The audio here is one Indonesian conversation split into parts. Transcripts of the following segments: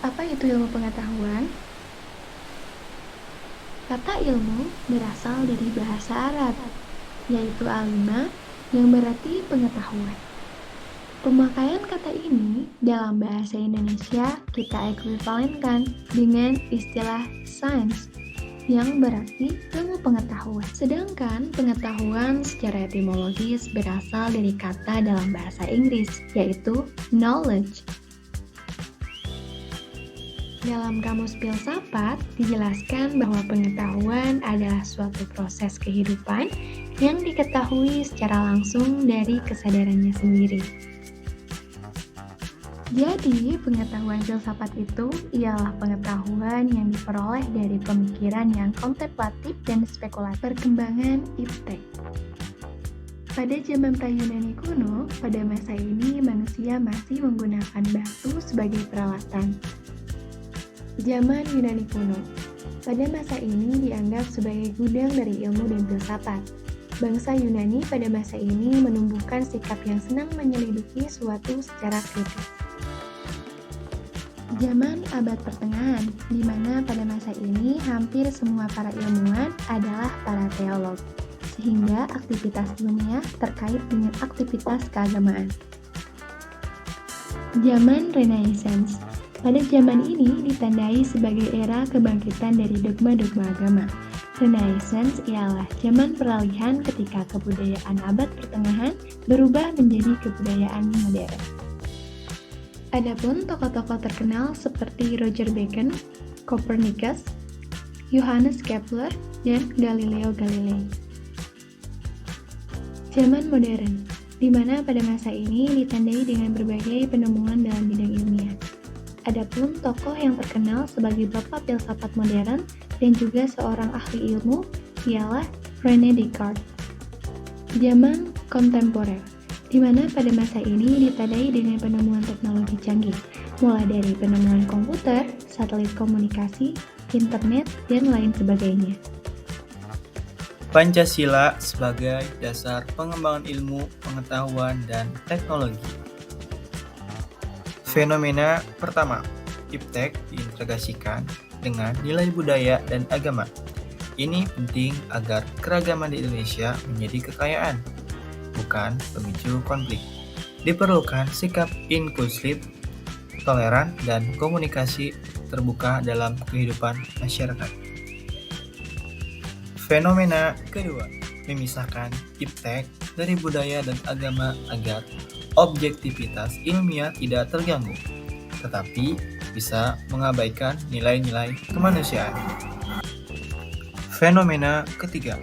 Apa itu ilmu pengetahuan? Kata ilmu berasal dari bahasa Arab, yaitu alima, yang berarti pengetahuan. Pemakaian kata ini dalam bahasa Indonesia kita ekuivalenkan dengan istilah science, yang berarti ilmu pengetahuan. Sedangkan pengetahuan secara etimologis berasal dari kata dalam bahasa Inggris, yaitu knowledge. Dalam Kamus Filsafat dijelaskan bahwa pengetahuan adalah suatu proses kehidupan yang diketahui secara langsung dari kesadarannya sendiri. Jadi, pengetahuan filsafat itu ialah pengetahuan yang diperoleh dari pemikiran yang kontemplatif dan spekulatif. Perkembangan iptek. Pada zaman pra-Yunani kuno, pada masa ini manusia masih menggunakan batu sebagai peralatan. Zaman Yunani kuno. Pada masa ini dianggap sebagai gudang dari ilmu dan filsafat. Bangsa Yunani pada masa ini menumbuhkan sikap yang senang menyelidiki suatu secara kritis. Zaman abad pertengahan, di mana pada masa ini hampir semua para ilmuwan adalah para teolog, sehingga aktivitas ilmiah terkait dengan aktivitas keagamaan. Zaman Renaissance. Pada zaman ini ditandai sebagai era kebangkitan dari dogma-dogma agama. Renaissance ialah zaman peralihan ketika kebudayaan abad pertengahan berubah menjadi kebudayaan modern. Adapun tokoh-tokoh terkenal seperti Roger Bacon, Copernicus, Johannes Kepler, dan Galileo Galilei. Zaman modern, di mana pada masa ini ditandai dengan berbagai penemuan dalam bidang ilmiah. Adapun tokoh yang terkenal sebagai bapak filsafat modern dan juga seorang ahli ilmu ialah René Descartes. Zaman kontemporer, di mana pada masa ini ditandai dengan penemuan teknologi canggih, mulai dari penemuan komputer, satelit komunikasi, internet, dan lain sebagainya. Pancasila sebagai dasar pengembangan ilmu, pengetahuan, dan teknologi. Fenomena pertama, iptek diintegrasikan dengan nilai budaya dan agama. Ini penting agar keragaman di Indonesia menjadi kekayaan, bukan pemicu konflik. Diperlukan sikap inklusif, toleran, dan komunikasi terbuka dalam kehidupan masyarakat. Fenomena kedua, memisahkan iptek dari budaya dan agama agar objektivitas ilmiah tidak terganggu, tetapi bisa mengabaikan nilai-nilai kemanusiaan. Fenomena ketiga,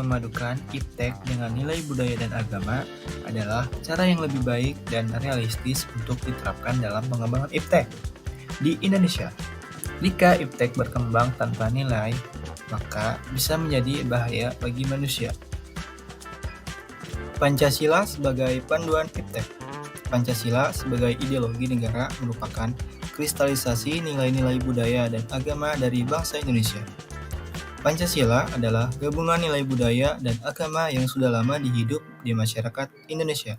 memadukan iptek dengan nilai budaya dan agama adalah cara yang lebih baik dan realistis untuk diterapkan dalam pengembangan iptek di Indonesia. Jika iptek berkembang tanpa nilai, maka bisa menjadi bahaya bagi manusia. Pancasila sebagai panduan iptek. Pancasila sebagai ideologi negara merupakan kristalisasi nilai-nilai budaya dan agama dari bangsa Indonesia. Pancasila adalah gabungan nilai budaya dan agama yang sudah lama dihidup di masyarakat Indonesia.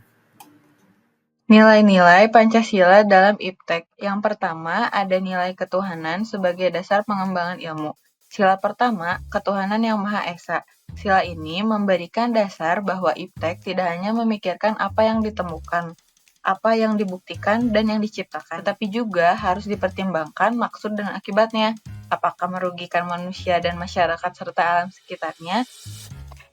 Nilai-nilai Pancasila dalam iptek. Yang pertama, ada nilai ketuhanan sebagai dasar pengembangan ilmu. Sila pertama, ketuhanan yang Maha Esa. Sila ini memberikan dasar bahwa iptek tidak hanya memikirkan apa yang ditemukan, apa yang dibuktikan dan yang diciptakan, tetapi juga harus dipertimbangkan maksud dan akibatnya. Apakah merugikan manusia dan masyarakat serta alam sekitarnya?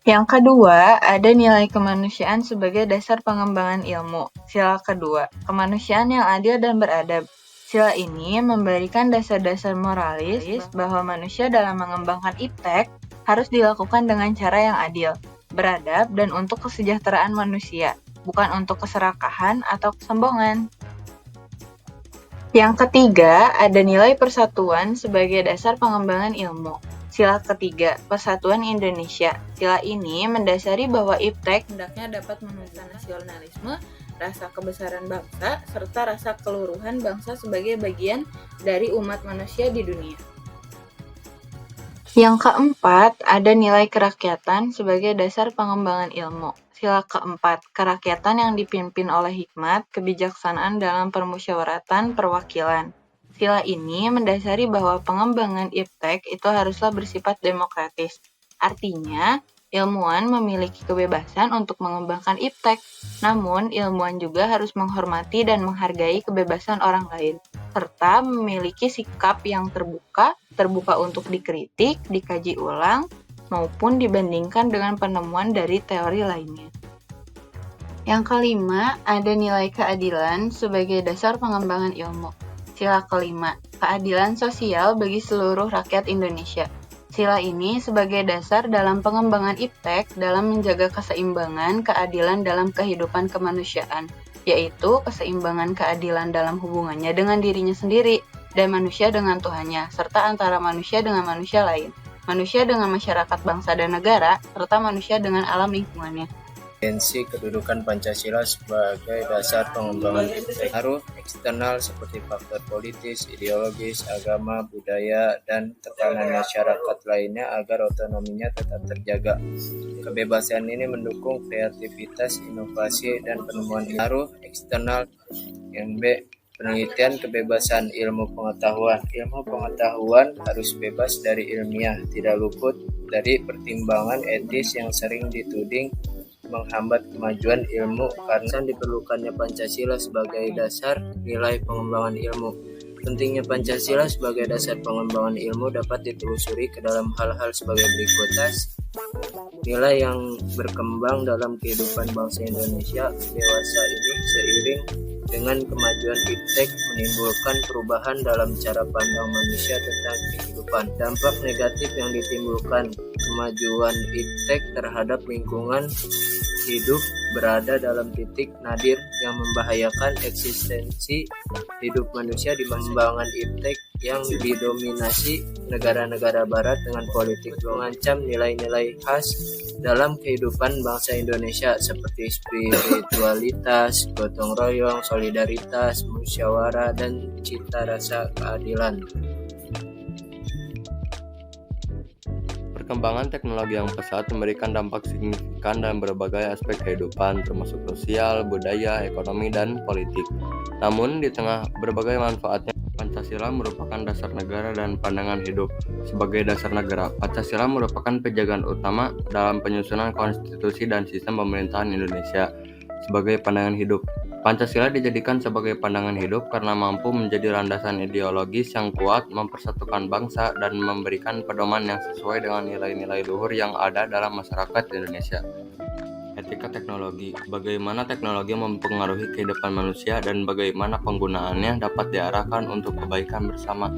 Yang kedua, ada nilai kemanusiaan sebagai dasar pengembangan ilmu. Sila kedua, kemanusiaan yang adil dan beradab. Sila ini memberikan dasar-dasar moralis bahwa manusia dalam mengembangkan iptek harus dilakukan dengan cara yang adil, beradab, dan untuk kesejahteraan manusia, bukan untuk keserakahan atau kesombongan. Yang ketiga, ada nilai persatuan sebagai dasar pengembangan ilmu. Sila ketiga, Persatuan Indonesia. Sila ini mendasari bahwa iptek hendaknya dapat menunjukkan nasionalisme, rasa kebesaran bangsa, serta rasa keluruhan bangsa sebagai bagian dari umat manusia di dunia. Yang keempat, ada nilai kerakyatan sebagai dasar pengembangan ilmu. Sila keempat, kerakyatan yang dipimpin oleh hikmat, kebijaksanaan dalam permusyawaratan perwakilan. Sila ini mendasari bahwa pengembangan iptek itu haruslah bersifat demokratis. Artinya, ilmuwan memiliki kebebasan untuk mengembangkan iptek, namun ilmuwan juga harus menghormati dan menghargai kebebasan orang lain, serta memiliki sikap yang terbuka untuk dikritik, dikaji ulang, maupun dibandingkan dengan penemuan dari teori lainnya. Yang kelima, ada nilai keadilan sebagai dasar pengembangan ilmu. Sila kelima, keadilan sosial bagi seluruh rakyat Indonesia. Sila ini sebagai dasar dalam pengembangan iptek dalam menjaga keseimbangan keadilan dalam kehidupan kemanusiaan, yaitu keseimbangan keadilan dalam hubungannya dengan dirinya sendiri dan manusia dengan Tuhannya, serta antara manusia dengan manusia lain, manusia dengan masyarakat bangsa dan negara, serta manusia dengan alam lingkungannya. Esensi kedudukan Pancasila sebagai dasar pengembangan iptek. Pengaruh eksternal seperti faktor politis, ideologis, agama, budaya, dan tekanan masyarakat lainnya agar otonominya tetap terjaga. Kebebasan ini mendukung kreativitas, inovasi, dan penemuan pengaruh eksternal. Yang B. Penelitian kebebasan ilmu pengetahuan. Ilmu pengetahuan harus bebas dari ilmiah, tidak luput dari pertimbangan etis yang sering dituding menghambat kemajuan ilmu karena diperlukannya Pancasila sebagai dasar nilai pengembangan ilmu. Pentingnya Pancasila sebagai dasar pengembangan ilmu dapat ditelusuri ke dalam hal-hal sebagai berikut. Nilai yang berkembang dalam kehidupan bangsa Indonesia dewasa ini seiring dengan kemajuan iptek menimbulkan perubahan dalam cara pandang manusia tentang kehidupan. Dampak negatif yang ditimbulkan kemajuan iptek terhadap lingkungan hidup berada dalam titik nadir yang membahayakan eksistensi hidup manusia di pengembangan iptek yang didominasi negara-negara barat dengan politik mengancam nilai-nilai khas dalam kehidupan bangsa Indonesia seperti spiritualitas, gotong royong, solidaritas, musyawarah, dan cita rasa keadilan. Perkembangan teknologi yang pesat memberikan dampak signifikan dalam berbagai aspek kehidupan, termasuk sosial, budaya, ekonomi, dan politik. Namun, di tengah berbagai manfaatnya, Pancasila merupakan dasar negara dan pandangan hidup. Sebagai dasar negara, Pancasila merupakan penjagaan utama dalam penyusunan konstitusi dan sistem pemerintahan Indonesia. Sebagai pandangan hidup, Pancasila dijadikan sebagai pandangan hidup karena mampu menjadi landasan ideologis yang kuat, mempersatukan bangsa, dan memberikan pedoman yang sesuai dengan nilai-nilai luhur yang ada dalam masyarakat Indonesia. Etika teknologi, bagaimana teknologi mempengaruhi kehidupan manusia dan bagaimana penggunaannya dapat diarahkan untuk kebaikan bersama.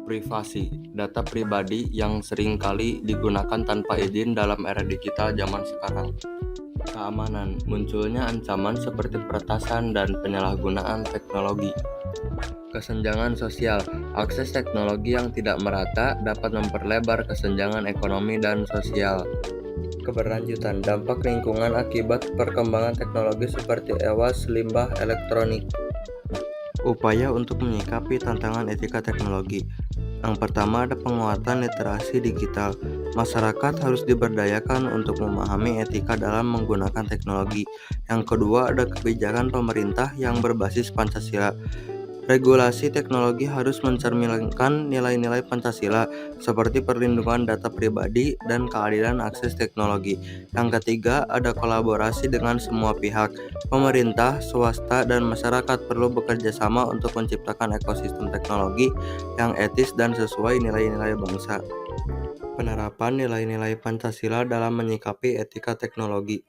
Privasi, data pribadi yang seringkali digunakan tanpa izin dalam era digital zaman sekarang. Keamanan, munculnya ancaman seperti peretasan dan penyalahgunaan teknologi. Kesenjangan sosial, akses teknologi yang tidak merata dapat memperlebar kesenjangan ekonomi dan sosial. Keberlanjutan, dampak lingkungan akibat perkembangan teknologi seperti ewas limbah elektronik. Upaya untuk menyikapi tantangan etika teknologi. Yang pertama ada penguatan literasi digital. Masyarakat harus diberdayakan untuk memahami etika dalam menggunakan teknologi. Yang kedua ada kebijakan pemerintah yang berbasis Pancasila. Regulasi teknologi harus mencerminkan nilai-nilai Pancasila seperti perlindungan data pribadi dan keadilan akses teknologi. Yang ketiga ada kolaborasi dengan semua pihak. Pemerintah, swasta, dan masyarakat perlu bekerja sama untuk menciptakan ekosistem teknologi yang etis dan sesuai nilai-nilai bangsa. Penerapan nilai-nilai Pancasila dalam menyikapi etika teknologi.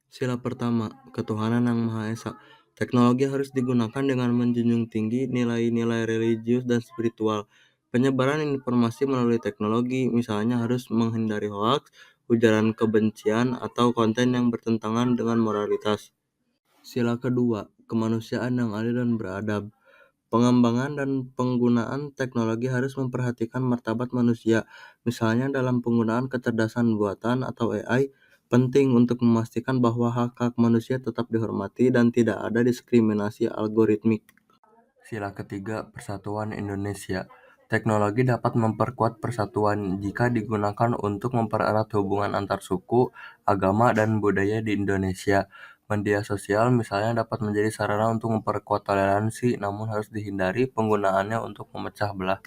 Sila pertama, ketuhanan yang Maha Esa. Teknologi harus digunakan dengan menjunjung tinggi nilai-nilai religius dan spiritual. Penyebaran informasi melalui teknologi misalnya harus menghindari hoaks, ujaran kebencian, atau konten yang bertentangan dengan moralitas. Sila kedua, kemanusiaan yang adil dan beradab. Pengembangan dan penggunaan teknologi harus memperhatikan martabat manusia, misalnya dalam penggunaan kecerdasan buatan atau AI, penting untuk memastikan bahwa hak-hak manusia tetap dihormati dan tidak ada diskriminasi algoritmik. Sila ketiga, persatuan Indonesia. Teknologi dapat memperkuat persatuan jika digunakan untuk mempererat hubungan antar suku, agama, dan budaya di Indonesia. Media sosial misalnya dapat menjadi sarana untuk memperkuat toleransi, namun harus dihindari penggunaannya untuk memecah belah.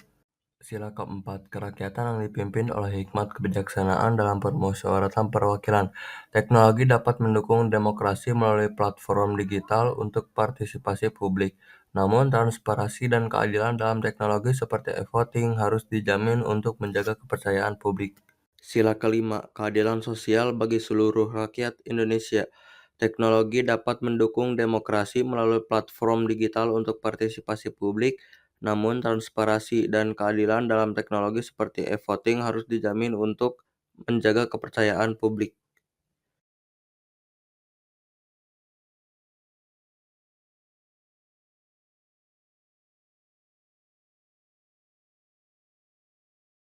Sila keempat, kerakyatan yang dipimpin oleh hikmat kebijaksanaan dalam permusyawaratan perwakilan. Teknologi dapat mendukung demokrasi melalui platform digital untuk partisipasi publik. Namun, transparansi dan keadilan dalam teknologi seperti e-voting harus dijamin untuk menjaga kepercayaan publik. Sila kelima, keadilan sosial bagi seluruh rakyat Indonesia. Teknologi dapat mendukung demokrasi melalui platform digital untuk partisipasi publik, namun transparansi dan keadilan dalam teknologi seperti e-voting harus dijamin untuk menjaga kepercayaan publik.